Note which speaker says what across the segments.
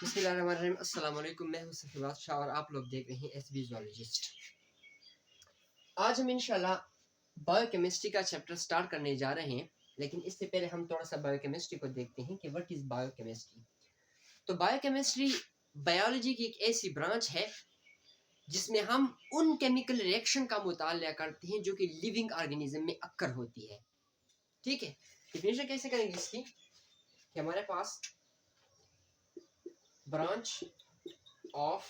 Speaker 1: बिस्मिल्लाहिर्रहमानिर्रहीम। अस्सलाम वालेकुम। मैं हूं सफ़ी बादशाह और आप लोग देख रहे हैं एसबी ज़ूलॉजिस्ट। आज हम इंशाल्लाह बायोकेमिस्ट्री का चैप्टर स्टार्ट करने जा रहे हैं, लेकिन इससे पहले हम थोड़ा सा बायोकेमिस्ट्री को देखते हैं कि व्हाट इज़ बायोकेमिस्ट्री। तो बायोकेमिस्ट्री बायोलॉजी की एक ऐसी ब्रांच है जिसमें हम उन केमिकल रिएक्शन का मुताला करते हैं जो कि लिविंग ऑर्गेनिज्म में अक्कर होती है। ठीक है, डिफिनेशन कैसे करेंगे इसकी कि हमारे पास branch of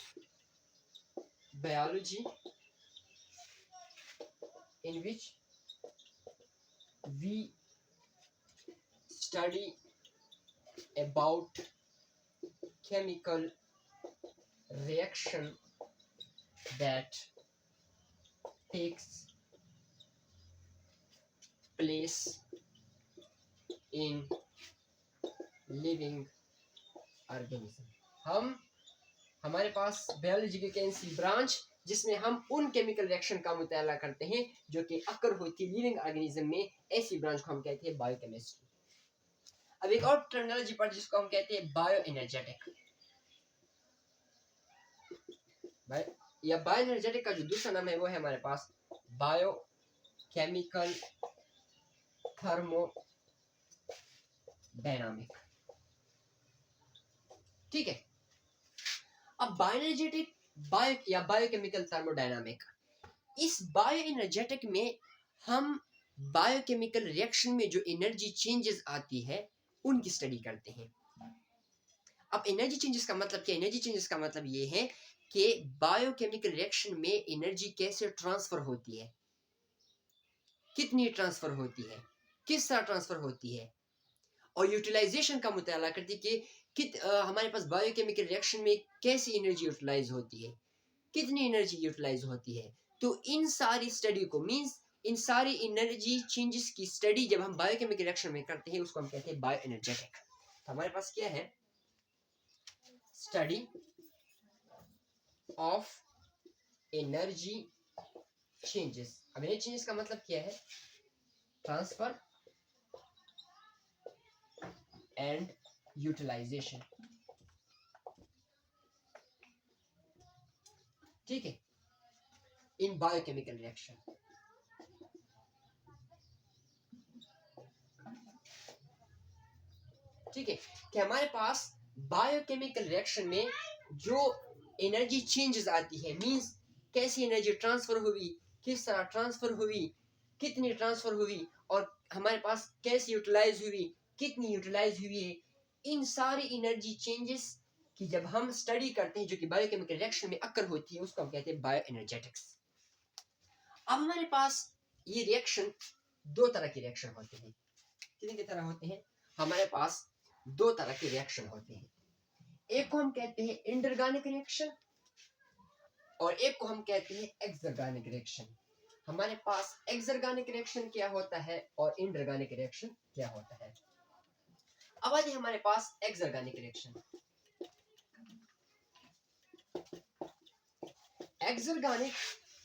Speaker 1: biology in which we study about chemical reaction that takes place in living organism। हमारे पास बायोलॉजी की कैसी ब्रांच जिसमें हम उन केमिकल रिएक्शन का मुताला करते हैं जो कि अक्कर होती है लिविंग ऑर्गेनिज्म में, ऐसी ब्रांच को हम कहते हैं बायोकेमिस्ट्री। अब एक और टर्मिनोलॉजी पर जिसको हम कहते हैं बायो एनर्जेटिक या बायो एनर्जेटिक का जो दूसरा नाम है वो है हमारे पास बायो केमिकल थर्मोडायनामिक। ठीक है, अब बायो एनर्जेटिक या बायोकेमिकल थर्मोडायनामिक, इस बायो एनर्जेटिक में हम बायोकेमिकल रिएक्शन में जो एनर्जी चेंजेस आती है उनकी स्टडी करते हैं। अब एनर्जी चेंजेस का मतलब क्या? एनर्जी चेंजेस का मतलब ये है कि बायोकेमिकल रिएक्शन में एनर्जी कैसे ट्रांसफर होती है, कितनी ट्रांसफर होती है, किस तरह ट्रांसफर होती है, और यूटिलाइजेशन का मुताला करती है कि हमारे पास बायोकेमिकल रिएक्शन में कैसी एनर्जी यूटिलाइज होती है, कितनी एनर्जी यूटिलाइज होती है। तो इन सारी स्टडी को मींस इन सारी एनर्जी चेंजेस की स्टडी जब हम बायोकेमिकल रिएक्शन में करते हैं उसको हम कहते हैं बायो एनर्जेटिक। तो हमारे पास क्या है? Study of energy changes. अब एनर्जी चेंजेस का मतलब क्या है? Transfer and utilization. ठीक है, इन बायोकेमिकल रिएक्शन। ठीक है, कि हमारे पास बायोकेमिकल रिएक्शन में जो एनर्जी चेंजेस आती है मींस कैसी एनर्जी ट्रांसफर हुई, किस तरह ट्रांसफर हुई, कितनी ट्रांसफर हुई, और हमारे पास कैसे यूटिलाइज हुई, कितनी यूटिलाइज हुई है, इन सारी एनर्जी चेंजेस की जब हम स्टडी करते हैं जो कि बायोकेमिकल रिएक्शन में अक्कर होती है उसको हम कहते हैं बायो एनर्जेटिक्स। अब हमारे पास ये रिएक्शन दो तरह के रिएक्शन होते हैं। कितने तरह होते हैं? हमारे पास दो तरह के रिएक्शन होते हैं। एक को हम कहते हैं इंटरऑर्गेनिक रिएक्शन और एक को हम कहते हैं एक्सऑर्गेनिक रिएक्शन। हमारे पास एक्सऑर्गेनिक रिएक्शन क्या होता है और इंटरऑर्गेनिक रिएक्शन क्या होता है। अब आइए हमारे पास एक्सऑर्गेनिक रिएक्शन। एक्सऑर्गेनिक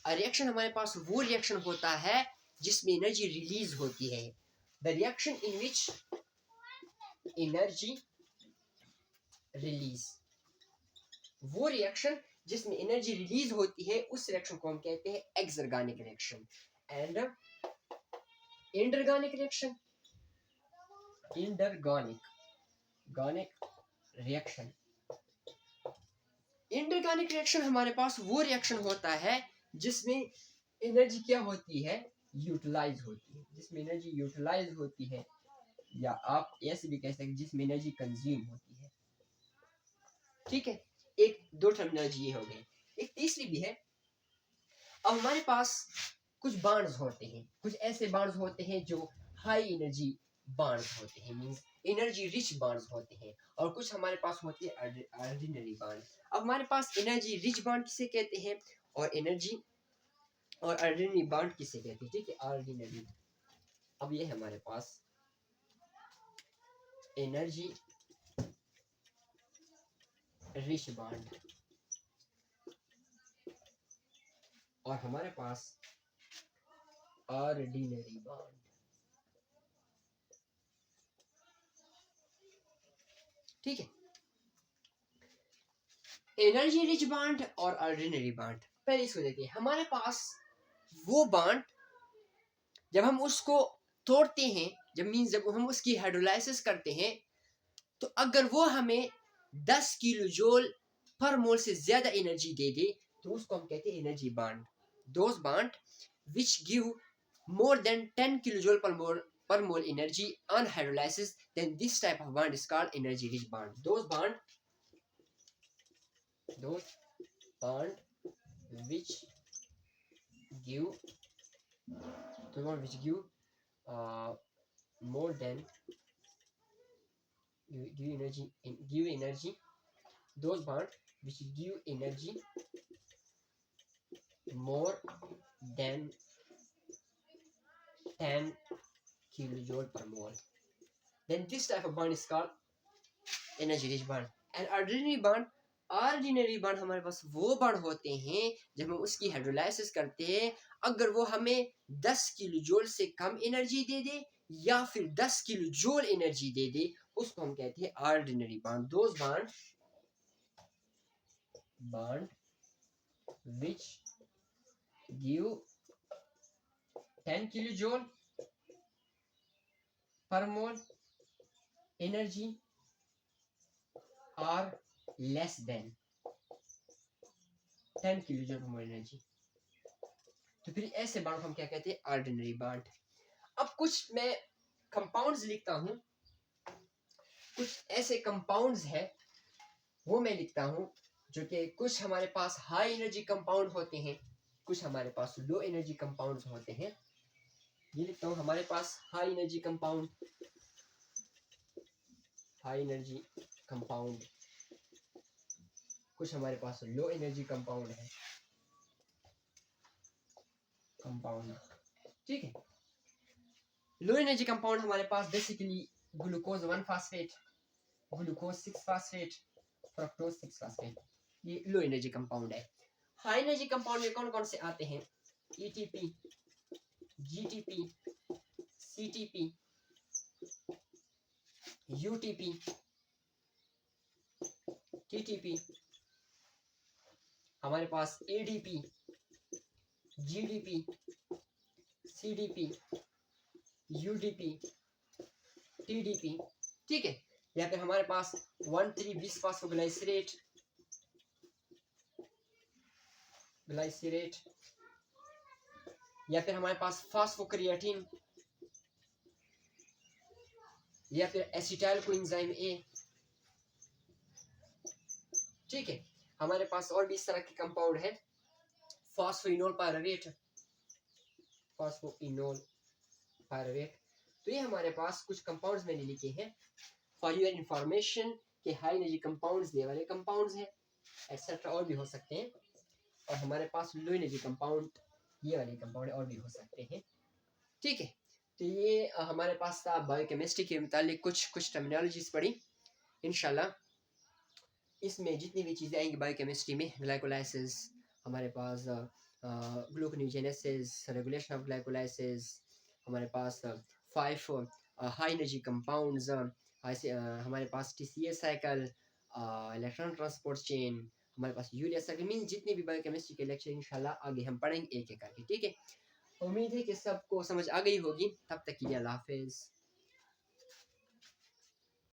Speaker 1: रिएक्शन हमारे पास वो रिएक्शन होता है जिसमें एनर्जी रिलीज होती है। The reaction in which energy release, वो रिएक्शन जिसमें एनर्जी रिलीज होती है उस रिएक्शन को हम कहते हैं exergonic reaction. And endergonic reaction, reaction, endergonic reaction हमारे पास वो रिएक्शन होता है जिसमें एनर्जी क्या होती है? यूटिलाइज होती है। जिसमें एनर्जी यूटिलाइज होती है या आप ऐसे भी कह सकते हैं जिसमें एनर्जी कंज्यूम होती है। ठीक है, एक दो टर्मिनोलॉजी ये हो गई। एक तीसरी भी है। अब हमारे पास कुछ बॉन्ड्स होते हैं, कुछ ऐसे बॉन्ड्स होते हैं जो हाई एनर्जी बॉन्ड्स होते हैं मींस एनर्जी रिच बॉन्ड्स होते हैं, और कुछ हमारे पास होते हैं ऑर्डिनरी बॉन्ड। अब हमारे पास एनर्जी रिच बॉन्ड किसे कहते हैं और एनर्जी और ऑर्डिनरी बॉन्ड किसे कहते हैं? ठीक है, ऑर्डिनरी। अब ये हमारे पास एनर्जी रिच बॉन्ड और हमारे पास ऑर्डिनरी बॉन्ड। ठीक है, एनर्जी रिच बॉन्ड और ऑर्डिनरी बॉन्ड। पहले इसको देखिए, हमारे पास वो बॉन्ड जब हम उसको तोड़ते हैं, जब हम उसकी हाइड्रोलाइसिस करते हैं, तो अगर वो हमें 10 किलो जूल पर मोल से ज्यादा एनर्जी दे दे तो उसको हम कहते हैं energy bond. Those bond which give more than 10 kilojoule per mole energy on hydrolysis, then this type of bond is called energy rich bond. Those bond which give more than give energy, those bond which give energy more than 10 kilojoule per mole, then this type of bond is called energy rich bond. And ordinary bond हमारे पास वो bond होते हैं जब हम उसकी hydrolysis करते हैं, अगर वो हमें 10 किलो जूल से कम एनर्जी दे दे या फिर 10 किलो जूल एनर्जी दे दे, उसको हम कहते हैं ordinary bond. Those bond which give 10 kilo joule per mole energy और less than 10 kilo joule per mole energy, तो फिर ऐसे बॉन्ड हम क्या कहते हैं, ऑर्डिनरी बॉन्ड। अब कुछ मैं कंपाउंड्स लिखता हूं, कुछ ऐसे कंपाउंड्स है वो मैं लिखता हूं जो कि कुछ हमारे पास हाई एनर्जी कंपाउंड होते हैं, कुछ हमारे पास लो एनर्जी कंपाउंड्स होते हैं। ये लिखता हूं, हमारे पास हाई एनर्जी कंपाउंड, कुछ हमारे पास लो एनर्जी कंपाउंड है, ठीक है। लो एनर्जी कंपाउंड हमारे पास basically glucose 1 phosphate, glucose 6 phosphate, fructose 6 phosphate, ये लो एनर्जी कंपाउंड है। हाई एनर्जी कंपाउंड में कौन कौन से आते हैं, ATP, GTP, CTP, UTP, TTP, हमारे पास ADP, GDP, CDP, UDP, TDP, ठीक है। या फिर हमारे पास 1,3-बिसफॉस्फोग्लाइसरेट, या फिर हमारे पास फास्फोक्रिएटिन, या फिर एसिटाइल कोएंजाइम ए, ठीक है। हमारे पास और भी इस तरह के कंपाउंड है, फॉस्फोइनोल पायरुवेट, तो ये हमारे पास कुछ कंपाउंड्स मैंने लिखे हैं फॉर योर इंफॉर्मेशन के हाई एनर्जी कंपाउंड्स ये वाले कंपाउंड्स हैं, एक्सेट्रा और भी हो सकते हैं। और हमारे पास लो एनर्जी कंपाउंड ये वाले कंपाउंड और भी हो सकते हैं, ठीक है। तो ये हमारे पास था बायोकेमिस्ट्री के मुतालिक कुछ टर्मिनोलॉजीज पढ़ी। इंशाल्लाह इसमें जितनी भी चीज़ें आएंगी बायोकेमिस्ट्री में, ग्लाइकोलाइसिस, हमारे पास ग्लूकोनियोजेनेसिस, रेगुलेशन ऑफ ग्लाइकोलाइसिस, हमारे पास 5 हाई एनर्जी कंपाउंड्स, हमारे पास TCA cycle, electron transport chain, हमारे पास यूरिया साइकिल, मीन जितने भी बायोकेमिस्ट्री के लेक्चर इंशाल्लाह आगे हम पढ़ेंगे एक एक करके, ठीक है। उम्मीद है कि सबको समझ आ गई होगी। तब तक के लिए अल्लाह हाफिज़।